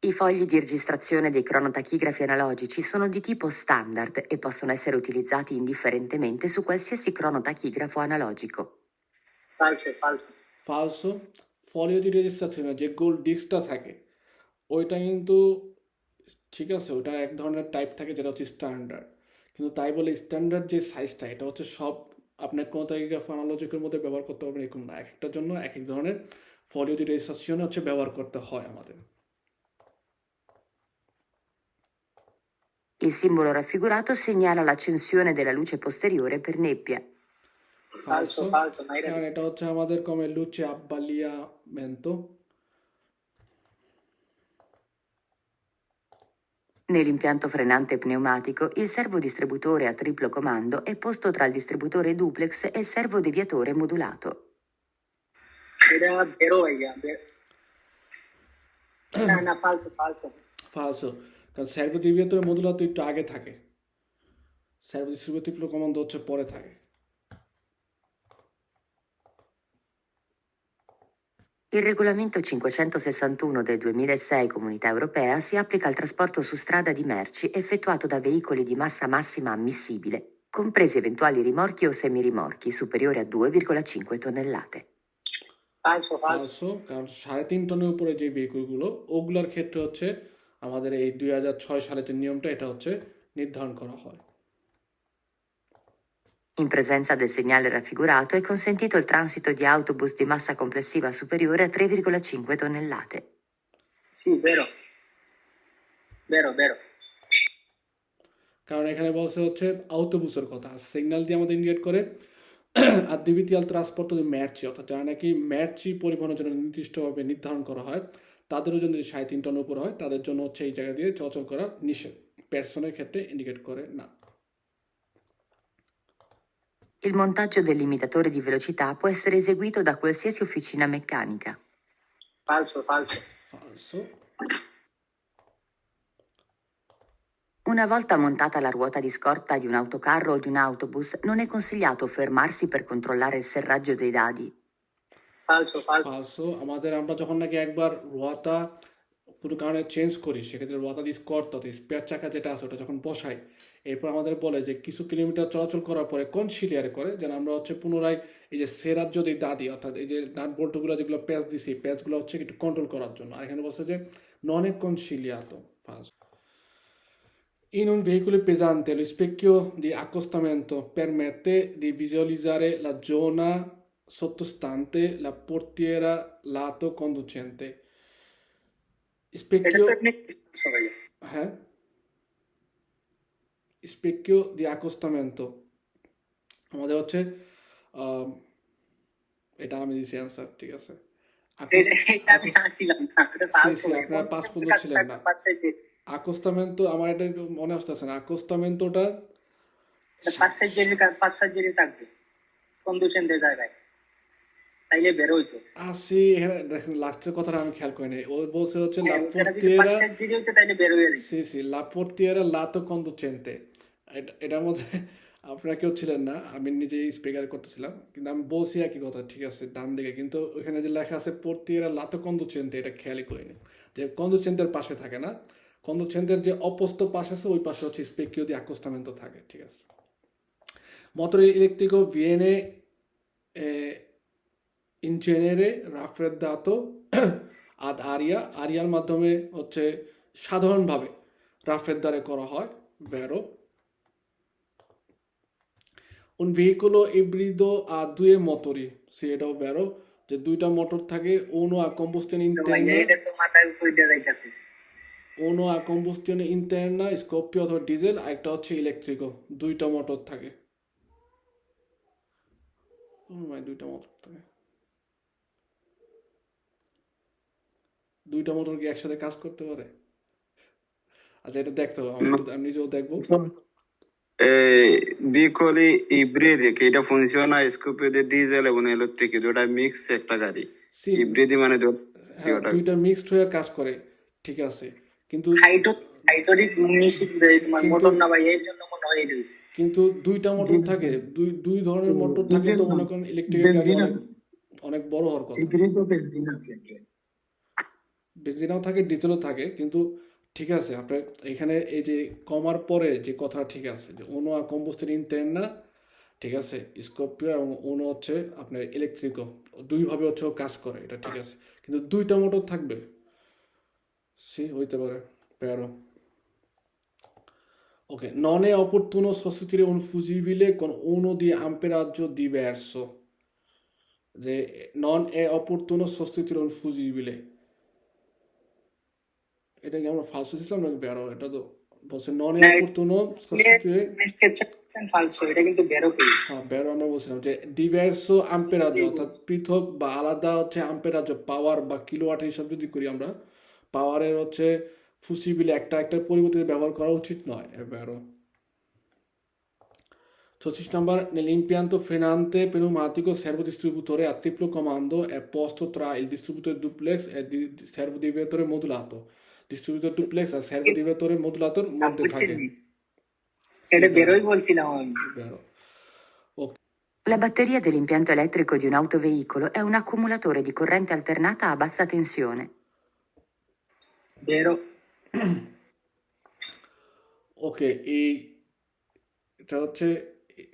I fogli di registrazione dei cronotachigrafi analogici sono di tipo standard e possono essere utilizzati indifferentemente su qualsiasi cronotachigrafo analogico.
ফালসো, ফালসো।
ফালসো, ফলিও যে রেজিস্ট্রেশনে যে গোল্ড ডিস্কটা থাকে ওইটা কিন্তু ঠিক আছে, ওটা এক ধরনের টাইপ থাকে যেটা হচ্ছে স্ট্যান্ডার্ড। কিন্তু তাই বলে স্ট্যান্ডার্ড যে সাইজটা এটা হচ্ছে সব আপনার কোনো তারিগ্রাফ অ্যানালজিকের মধ্যে ব্যবহার করতে পারবেন এরকম না। এক একটার জন্য এক এক ধরনের ফলিও যে রেজিস্ট্রেশনে হচ্ছে ব্যবহার করতে হয় আমাদের।
Il simbolo raffigurato segnala l'accensione della luce posteriore per nebbia.
ফালসো, ফালসো। মাইরা
কারণ এটা হচ্ছে আমাদের কমে লুচে আব্বালিয়ামেন্টো।
Nell'impianto frenante pneumatico, il servo distributore a triplo comando è posto tra il distributore duplex e il servo deviatore modulato.
এটা বেরো ভাইয়া না না, ফালসো, ফালসো।
ফালসো, কারণ সার্ভো ডিভিয়েটরের মডুলার তো একটু আগে থাকে, সার্ভো ডিস্ট্রিবিউটিভ কমান্ড হচ্ছে পরে থাকে।
Il regolamento 561 del 2006 Comunità Europea si applica al trasporto su strada di merci effettuato da veicoli di massa massima ammissibile, compresi eventuali rimorchi o semirimorchi superiori a 2,5 tonnellate.
ফালসো, ফালসো।
ফালসো, কারণ 3.5 টনের উপরে যে ভেহিকলগুলো ওগুলোর ক্ষেত্রে হচ্ছে আমাদের এই 2006 সালের যে নিয়মটা এটা হচ্ছে নির্ধারণ করা হয়।
In presenza del segnale raffigurato è consentito il transito di autobus di massa complessiva superiore a 3,5 tonnellate.
sì, vero, vero, vero।
কারণ এখানে বলছে হচ্ছে আউটোবুসের কথা, সিগন্যাল দিয়ে আমাদের ইন্ডিকেট করে আদ্বিতীয় ট্রান্সপোর্ট যে ম্যার্চি, অর্থাৎ যারা নাকি ম্যার্চি পরিবহনের জন্য নির্দিষ্টভাবে নির্ধারণ করা হয় তাদের ওজন যদি 3.5 টনের উপর হয় তাদের জন্য হচ্ছে এই জায়গা দিয়ে চলাচল করা নিষেধ, পার্সনের ক্ষেত্রে ইন্ডিকেট করে না।
Il montaggio del limitatore di velocità può essere eseguito da qualsiasi officina meccanica.
Falso, falso.
Falso.
Una volta montata la ruota di scorta di un autocarro o di un autobus, non è consigliato fermarsi per controllare il serraggio dei dadi.
falso, falso.
ফালসো আমাদের আমরা যখন নাকি একবার রোয়াটা কোনো কারণে change করি সেক্ষেত্রে রোয়াটা দিয়ে স্কট অর্থাৎ স্পেয়ার চাকা যেটা আছে ওটা যখন বসাই এরপর আমাদের বলে যে কিছু কিলোমিটার চলাচল করার পরে কনসিলিয়ার করে যেন আমরা হচ্ছে পুনরায় এই যে সেরার যদি দাদি অর্থাৎ এই যে নাট বল্টুগুলো যেগুলো প্যাচ দিছি প্যাচগুলো হচ্ছে একটু কন্ট্রোল করার জন্য আর এখানে বলছে যে নন è conciliato falso. In un veicolo pesante lo specchio di accostamento permette di visualizzare la zona sottostante la portiera lato conducente.
এটা
Specchio,
তো এমনি falso ভাইয়া।
eh? Specchio di accostamento আমাদের হচ্ছে আহ, এটা আমি দিছি অ্যান্সার ঠিক আছে
এটা আমি আসছিলাম না, এটা falso ভাইয়া।
আপনারা পাস পর্যন্ত ছিলেন না আকোস্তামেন্টো আমার এটা একটু মনে আসতেছে না আকোস্তামেন্টোটা
পাঁচ সাইজেরই থাকবে কন্ডিশনদের জায়গায়, তাইলে বের হইতো।
আসি এখানে দেখেন লাস্টের কথাটা আমি খেয়াল করি নাই ও বলছে হচ্ছে লা
এটা যদি
portiera
5 সাইজেরই হইতো তাইলে বের হয়ে যেত।
সি সি লা portiera lato conducente এটার মধ্যে আপনারা কেউ ছিলেন না আমি নিজেই স্পিকার করতেছিলাম কিন্তু আমি বলছি একই কথা ঠিক আছে ডান দিকে কিন্তু ওখানে যে লেখা আছে portiera lato conducente এটা খেয়ালই করিনি যে কন্ডুচেন্টের পাশে থাকে না কন্ডুচেন্টের যে অপোস্ত পাশ আছে ওই পাশে হচ্ছে স্পেকিও দি accostamento থাকে ঠিক আছে motore elettrico viene in genere raffreddato ad aria আরিয়ার মাধ্যমে হচ্ছে সাধারণভাবে রাফরেদারে করা হয় vero un veicolo ibrido ha due motori sì এটাও vero যে দুইটা মোটর থাকে uno a combustione
তো ভাইয়া
interna
এটা তো মাথায় উপরে দিয়ে যাইতাছে।
uno a combustione interna scoppio অথবা ডিজেল আর একটা হচ্ছে ইলেকট্রিকো দুইটা মোটর থাকে দুইটা মোটর থাকে দুইটা মোটর কি একসাথে কাজ করতে পারে আচ্ছা এটা দেখতে হবে আমি নিজেও দেখবো
Veicoli ibridi che এটা funziona a scoppio di diesel এবং elettrico দুটা মিক্স একটা গাড়ি
সি
ইব্রিদি মানে
হ্যাঁ দুইটা মিক্সড হয়ে কাজ করে ঠিক আছে কিন্তু
হাইড্রোলিক মেশিন তোমার মোটর না ভাই, এই জন্য মনে হয় এটা হইছে।
কিন্তু দুইটা মোটর থাকে দুই ধরনের মোটর থাকে তো মনে করেন ইলেকট্রিক গাড়ি অনেক বড় হওয়ার কথা বেঞ্জিনও থাকে ডিজেলও থাকে কিন্তু ঠিক আছে আপনার এখানে এই যে কমার পরে যে কথা ঠিক আছে যে উনো কম্বুস্টন ইন্টারনা ঠিক আছে স্কর্পিও এবং উনো হচ্ছে আপনার ইলেকট্রিকও দুইভাবে হচ্ছে ও কাজ করে এটা ঠিক আছে কিন্তু দুইটা মোটর থাকবে সি হইতে পারে pero ok non è opportuno sostituire un fusibile con uno di amperaggio diverso যে non è opportuno sostituire un fusibile এটা কি আমরা ফালসো দিছিলাম নাকি বেরো এটা তো বলছে নন এ অপরতুনো সাবস্টিটিউয়ে
ফালসো এটা কিন্তু বেরো কই।
হ্যাঁ বেরো আমরা বলছিলাম যে ডিভার্সো আম্পেরাজো অর্থাৎ পৃথক বা আলাদা হচ্ছে আম্পেরাজো পাওয়ার বা কিলোওয়াট হিসাব যদি করি আমরা পাওয়ারের হচ্ছে ফুসিবিলি একটার পরিবর্তে ব্যবহার করা উচিত নয় বেরো 36 number nell'impianto frenante pneumatico servodistributore a triplo comando è posto tra il distributore duplex e il servodivettore modulato distributore duplex e servodivettore modulator মধ্যে থাকে
এটা বেরোই বলছিলাম আমি।
vero
La batteria dell'impianto elettrico di un autoveicolo è un accumulatore di corrente alternata a bassa tensione.
বেরো।
ওকে এটা হচ্ছে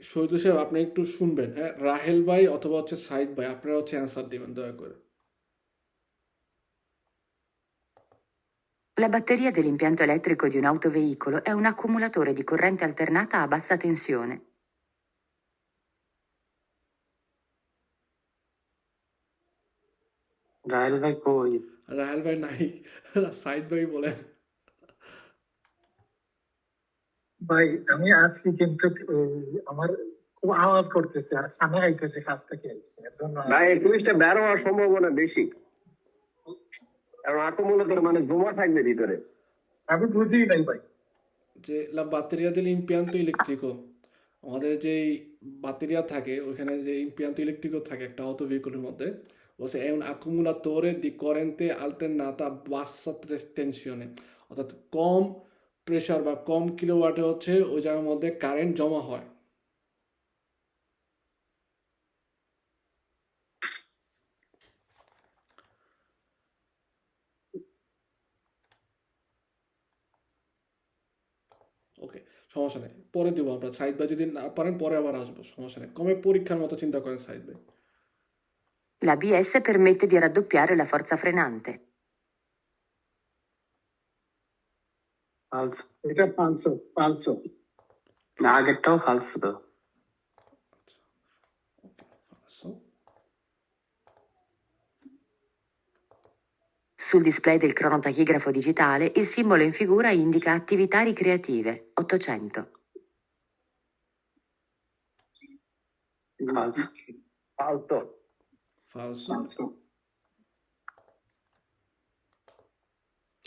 শহীদ সাহেব আপনি একটু শুনবেন হ্যাঁ রাহেল ভাই অথবা হচ্ছে সাইদ ভাই আপনারা হচ্ছে অ্যান্সার দিবেন দয়া করে
La batteria dell'impianto elettrico di un autoveicolo è un accumulatore di corrente alternata a bassa tensione.
Rahel ভাই কই?
রাহেল ভাই নাই সাইদ ভাই বলেন
ভাই আমি আছি কিন্তু আমার খুব আওয়াজ করতেছে আর সামনে আইতেছে কাছ থেকে এর জন্য
ভাই এই টুইস্টটা বের হওয়ার সম্ভাবনা বেশি কারণ আকমূলকের মানে জমা থাকবে ভিতরে
আমি বুঝি নাই ভাই।
যে la batteria dell'impianto elettrico আমাদের যেই ব্যাটারিয়া থাকে ওখানে যে impianto elettrico থাকে একটা অটো ভেহিকলের মধ্যে বলছে è un accumulatore di corrente alternata a bassa tensione অর্থাৎ কম প্রেসার বা কম কিলোওয়াটে হচ্ছে ওই জায়গার মধ্যে কারেন্ট জমা হয়। ওকে, সমস্যা নেই, পরে দেবো আমরা। সাইদ ভাই যদি না পারেন পরে আবার আসবো, সমস্যা নেই। কমে পরীক্ষার মতো চিন্তা করেন সাইদ ভাই।
L'ABS permette di raddoppiare la forza frenante.
ফালস।
এটা পালসো পালসো।
না, আগেরটাও ফালস তো।
ওকে, falso.
Sul display del cronotachigrafo digitale il simbolo in figura indica attività ricreative 800.
ফালস।
ফালতো।
Falso.
পালসো।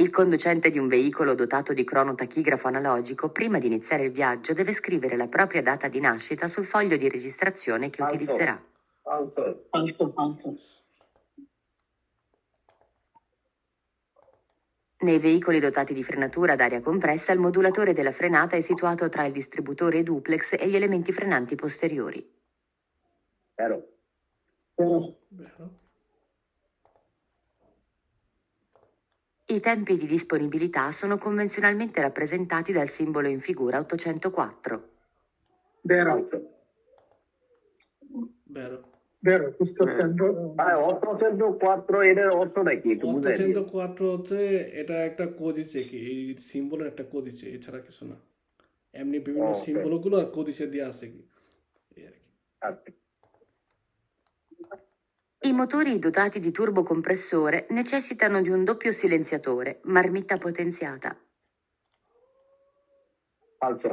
Il conducente di un veicolo dotato di cronotachigrafo analogico, prima di iniziare il viaggio, deve scrivere la propria data di nascita sul foglio di registrazione che
Falso.
utilizzerà.
ফালতো।
পালসো পালসো।
Nei veicoli dotati di frenatura ad aria compressa, il modulatore della frenata è situato tra il distributore duplex e gli elementi frenanti posteriori.
Vero.
Però
Vero.
I tempi di disponibilità sono convenzionalmente rappresentati dal simbolo in figura 804.
vero,
ফালতো।
Vero.
vero, questo tempo
804 এর অর্থটা কি একটু বুঝাই দিন।
804 হচ্ছে এটা একটা কোদিচে, কি এই সিম্বলের একটা কোদিচে, এছাড়া কিছু না। এমনি বিভিন্ন
Okay.
সিম্বলগুলো আর কোদিচে দিয়ে আছে কি এই আর কি।
আচ্ছা।
I motori dotati di turbocompressore necessitano di un doppio silenziatore, marmitta potenziata.
ফালতো।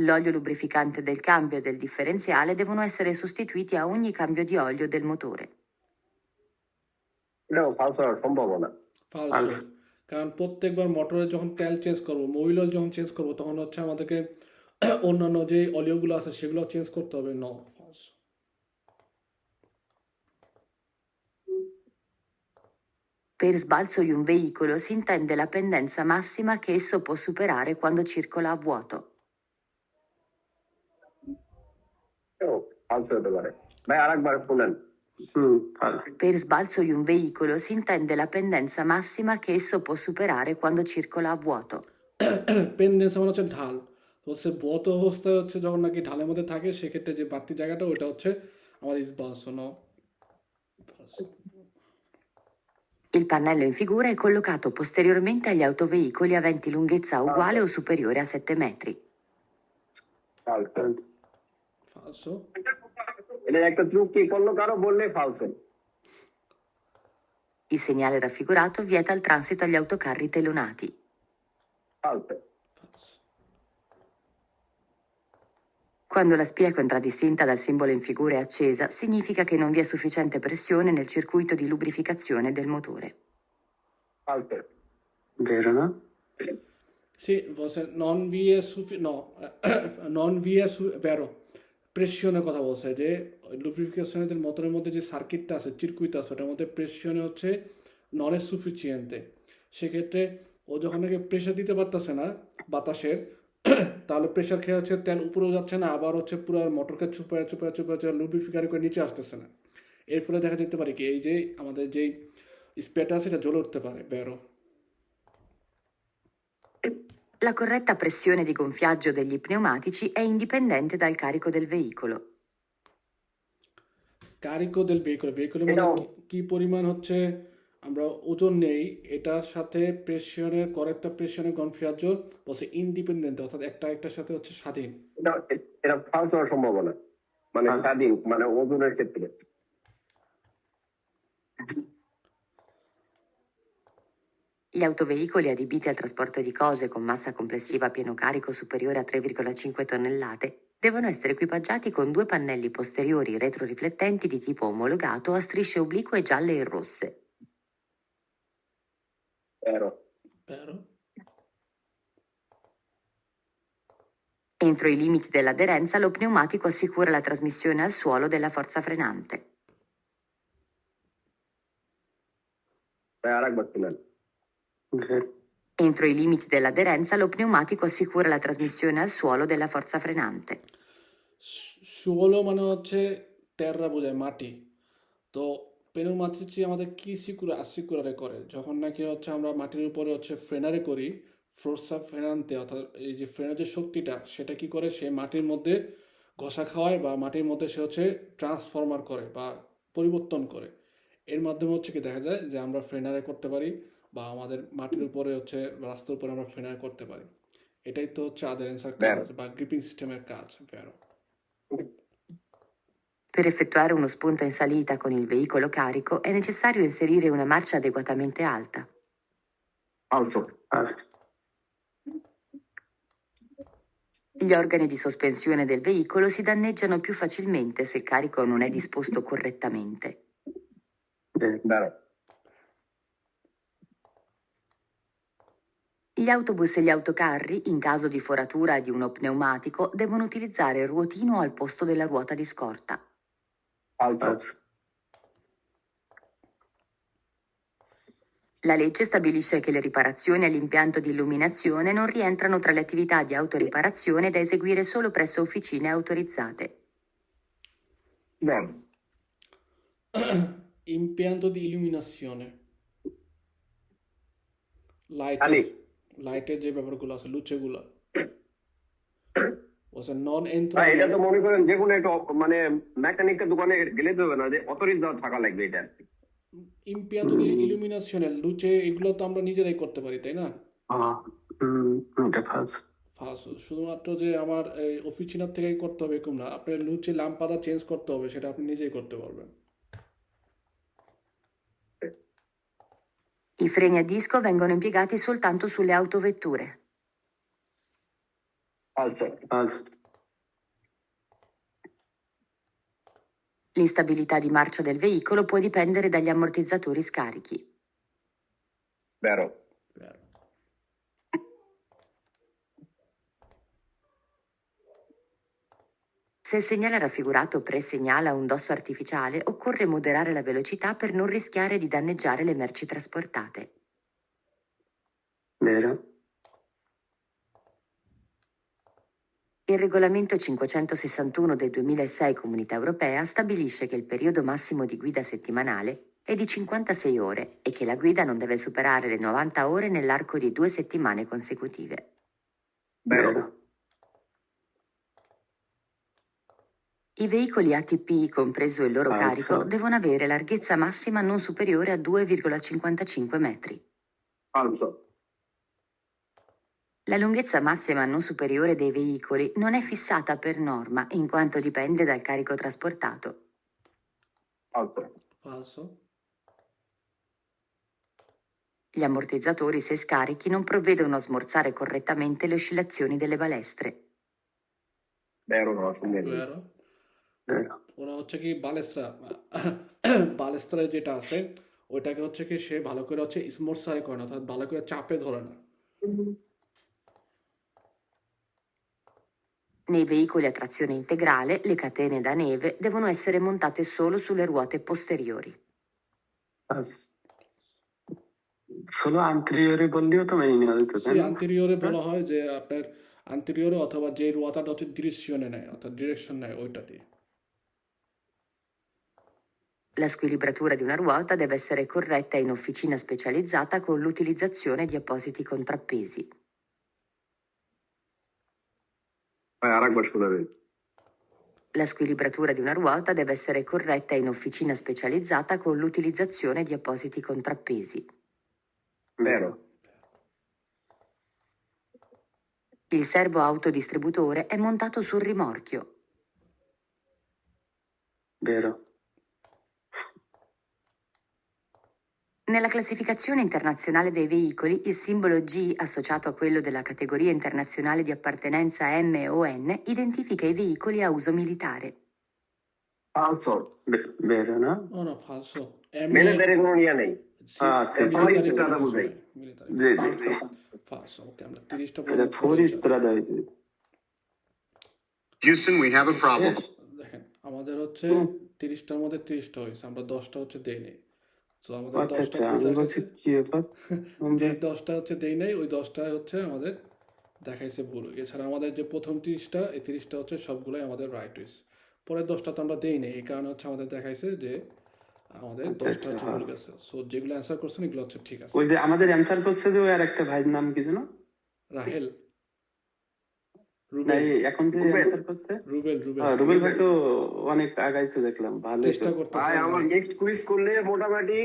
L'olio lubrificante del cambio e del differenziale devono essere sostituiti a ogni cambio di olio del motore.
এটাও ফালতো হওয়ার সম্ভাবনা।
ফালসো,
False.
কারণ প্রত্যেকবার মোটরে যখন তেল চেঞ্জ করবো, Mobil oil যখন চেঞ্জ করবো, তখন হচ্ছে আমাদেরকে অন্যান্য যে অলিওগুলো আছে সেগুলো চেঞ্জ করতে হবে। ন, ফালসো।
Per sbalzo di un veicolo si intende la pendenza massima che esso può superare quando circola a vuoto.
এটাও ফালতো হতে পারে। ভাই আরেকবার শুনেন।
ফালস।
Per sbalzo di un veicolo si intende la pendenza massima che esso può superare quando circola a vuoto.
পেন্ডেন্স মানে hচ্ছে ঢাল, হচ্ছে বত অবস্থায় হচ্ছে যখন নাকি ঢালের মধ্যে থাকে সেক্ষেত্রে যে বাড়তি জায়গাটা ওটা হচ্ছে আমাদের স্বাস। ন, ফালসো।
Il pannello in figura è collocato posteriormente agli autoveicoli aventi lunghezza uguale o superiore a 7 metri.
ফালতো।
ফালসো।
এটা একটা ত্রুটি করলো কারো বললে ফালতো।
Il segnale raffigurato vieta il transito agli autocarri telonati.
ফালতো।
ফালসো।
Quando la spia contraddistinta dal simbolo in figura è accesa, significa che non vi è sufficiente pressione nel circuito di lubrificazione del motore.
ফালতো।
vero, no?
Sì, forse non vi è no, non vi è vero, প্রেশনের কথা বলছে যে লুব্রিফিকেশনের যে মোটরের মধ্যে যে সার্কিটটা আছে, চিরকুইট আছে, ওটার মধ্যে প্রেশনে হচ্ছে নন এস সুফিসিয়েন্টে। সেক্ষেত্রে ও যখন নাকি প্রেশার দিতে পারতেছে না বাতাসের, তাহলে প্রেশার খেয়ে হচ্ছে তেল উপরেও যাচ্ছে না, আবার হচ্ছে পুরো মোটরকে চুপায় চুপায় চুপায় লুব্রিফিকার করে নিচে আসতেছে না। এর ফলে দেখা যেতে পারে কি এই যে আমাদের যেই স্পেয়ারটা আছে এটা জ্বলে উঠতে পারে। বেরো।
La corretta pressione di gonfiaggio degli pneumatici è indipendente dal carico del veicolo.
কারিকো দেল ভেহিকল, ভেহিকলের মধ্যে
এটাও
কি পরিমাণ হচ্ছে আমরা ওজন নেই এটার সাথে প্রেশনের করেক্ট প্রেশনের কনফিগারেশন বলছে ইন্ডিপেন্ডেন্ট, অর্থাৎ একটা একটার সাথে হচ্ছে স্বাধীন।
এটা ফালতো হওয়ার সম্ভাবনা, মানে
ফালতো।
স্বাধীন, মানে ওজনের ক্ষেত্রে।
Gli autoveicoli adibiti al trasporto di cose con massa complessiva a pieno carico superiore a 3,5 tonnellate devono essere equipaggiati con 2 pannelli posteriori retroriflettenti di tipo omologato a strisce oblique gialle e rosse.
Vero.
Vero?
Entro i limiti dell'aderenza, lo pneumatico assicura la trasmissione al suolo della forza frenante.
ভাই আরেকবার শুনেন।
vero,
Entro i limiti dell'aderenza, lo pneumatico assicura la trasmissione al suolo della forza frenante.
সুলো মানে হচ্ছে টেররা বোঝায় মাটি। তো পেনুমাটিচি আমাদের কি আসিকুরারে করে যখন নাকি হচ্ছে আমরা মাটির উপরে হচ্ছে ফ্রেনারে করি, ফোর্সা ফ্রেনান্তে, অর্থাৎ এই যে ফ্রেনের যে শক্তিটা সেটা কি করে, সে মাটির মধ্যে ঘষা খাওয়ায় বা মাটির মধ্যে সে হচ্ছে ট্রান্সফরমার করে বা পরিবর্তন করে। এর মাধ্যমে হচ্ছে কি দেখা যায় যে আমরা ফ্রেনারে করতে পারি বা আমাদের মাটির উপরে হচ্ছে রাস্তার উপরে আমরা ফ্রেনারে করতে পারি। এটাই তো হচ্ছে আদারেন্সার কাজ বা গ্রিপিং সিস্টেমের কাজ। ভেরো।
Per effettuare uno spunto in salita con il veicolo carico è necessario inserire una marcia adeguatamente alta.
ফালসো।
falso,
Gli organi di sospensione del veicolo si danneggiano più facilmente se il carico non è disposto correttamente.
vero,
বেরো।
Gli autobus e gli autocarri, in caso di foratura di uno pneumatico, devono utilizzare il ruotino al posto della ruota di scorta.
ফালসো।
falso,
La legge stabilisce che le riparazioni all'impianto di illuminazione non rientrano tra le attività di autoriparazione da eseguire solo presso officine autorizzate.
Then.
Impianto di illuminazione.
আলি।
লাইটের যে ব্যাপারগুলো আছে, লুচেগুলো বলছে নন এন্ট্র।
ভাই এটা তো মনে করেন যে কোনো একটা মানে মেকানিকের দোকানে গেলে তো হবে না যে অথরিটি থাকা লাগবে এটা।
ইম্পিয়ান্তো দি ইলুমিনাশনে লুচে এগুলো তো আমরা নিজেরাই করতে পারি, তাই না?
এটা falso,
ফার্স্ট শুধুমাত্র যে আমার এই অফিসিনার থেকেই করতে হবে এরকম না, আপনার লুচে ল্যাম্পাটা চেঞ্জ করতে হবে, সেটা আপনি নিজেই করতে পারবেন।
I freni a disco vengono impiegati soltanto sulle autovetture.
ফালসো।
falso,
L'instabilità di marcia del veicolo può dipendere dagli ammortizzatori scarichi.
বেরো।
Vero.
Se il segnale raffigurato presegnala un dosso artificiale, occorre moderare la velocità per non rischiare di danneggiare le merci trasportate.
vero,
Il regolamento 561 del 2006 Comunità Europea stabilisce che il periodo massimo di guida settimanale è di 56 ore e che la guida non deve superare le 90 ore nell'arco di 2 settimane consecutive.
বেরো।
vero,
I veicoli ATP, compreso il loro
Alza.
carico, devono avere larghezza massima non superiore a 2,55 metri.
ফালসো।
La lunghezza massima non superiore dei veicoli non è fissata per norma, in quanto dipende dal carico trasportato.
ফালসো।
Falso.
Gli ammortizzatori, se scarichi, non provvedono a smorzare correttamente le oscillazioni delle balestre.
বেরো না শুনে।
Vero.
vero,
ওরা হচ্ছে কি বালেস্ট্রা যেটা আছে ওইটাকে হচ্ছে কি সে ভালো করে হচ্ছে স্মোর্সারে করে না, অর্থাৎ ভালো করে চাপে ধরে না।
Nei veicoli a trazione integrale, le catene da neve devono essere montate solo sulle ruote posteriori.
falso. Solo anteriore বললেও তো মেনে নেওয়া যেত, তাই
সে
না?
আন্তেরিয়রে বলা হয় যে আপনার আন্তেরিয়রে অথবা যে রুয়াটাটা হচ্ছে ডিরেকশনে নেয়, অর্থাৎ ডিরেকশন নেয় ওইটা দিয়ে।
La squilibratura di una ruota deve essere corretta in officina specializzata con l'utilizzazione di appositi contrappesi.
ভাই আরেকবার শোনাবেন।
La squilibratura di una ruota deve essere corretta in officina specializzata con l'utilizzazione di appositi contrappesi.
বেরো।
Il servo autodistributore è montato sul rimorchio.
vero,
Nella classificazione internazionale dei veicoli, il simbolo G, associato a quello della categoria internazionale di appartenenza M o N, identifica i veicoli a uso militare.
ফালসো।
vero, no?
No, no, falso.
Military কোনো নিয়ে নেই।
Sì,
sì,
military
fuori strada
কোনো
cos'è?
কিছু নেই, military।
জি জি জি।
Falso, ok, আমরা 30টা
এটা
পর্যন্ত
fuori strada হইতে।
Houston, we have a problem.
দেখেন আমাদের হচ্ছে 30টার মধ্যে 30টা হয়েছে, আমরা 10টা হচ্ছে দেই নাই। তো আমাদের
আচ্ছা
10টা
আচ্ছা, আমি বলছি
দেখাইছে,
কি ব্যাপার
যে 10টা হচ্ছে দেই নাই, ওই 10টায় হচ্ছে আমাদের দেখাইছে ভুল। এছাড়া আমাদের যে প্রথম 30টা, এই 30টা হচ্ছে সবগুলোই আমাদের রাইট হয়েছে। পরের 10টা তো আমরা দেই নাই, এই কারণে হচ্ছে আমাদের দেখাইছে যে আমাদের
আচ্ছা
10টা
আচ্ছা,
হচ্ছে
হ্যাঁ।
ভুল গেছে। সো যেগুলো অ্যান্সার করছেন এগুলো হচ্ছে ঠিক আছে।
ওই যে আমাদের অ্যান্সার করছে যে ওই আর একটা ভাইয়ের নাম কি যেন,
রাহেল,
না
রুবেল,
এই এখন যে
রুবেল।
অ্যান্সার করছে,
রুবেল, রুবেল
হ্যাঁ, রুবেল ভাই তো অনেক আগাইছে দেখলাম, ভালোই তো।
চেষ্টা করতেছে
ভাই আমার
ভাই।
নেক্সট কুইজ করলে মোটামুটি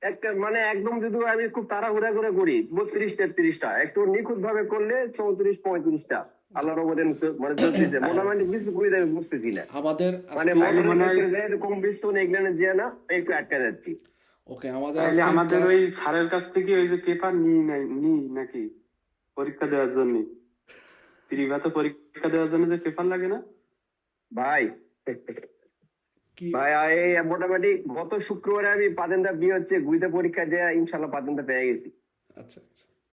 একটা মানে একদম যদি আমি খুব তাড়াহুড়া করে করি 32-33টা, একটু নিখুঁত ভাবে করলে 34-35টা। আল্লাহর রহমতে মানে চলতেছে। মোটামুটি কিছু কুইজ আমি বুঝতেছি না,
আমাদের
মানে
আজকে
আমি মনে হয়
কম বেশি ইংল্যান্ডে যে না একটু আটকা যাচ্ছি।
ওকে, আমাদের
তাহলে
আজকে
আমাদের
ক্লাস
ওই স্যারের কাছ থেকে ওই যে পেপার নি নাকি পরীক্ষা দেওয়ার জন্য, প্রিভাতে পরীক্ষা দেওয়ার জন্য যে পেপার লাগে না?
ভাই
কি
ভাই এই মোটামুটি গত শুক্রবারে আমি পাতেনটা বিয়ে হচ্ছে গুইতে পরীক্ষা দেওয়া ইনশাল্লাহ পাতেনটা পেয়ে গেছি।
আচ্ছা আচ্ছা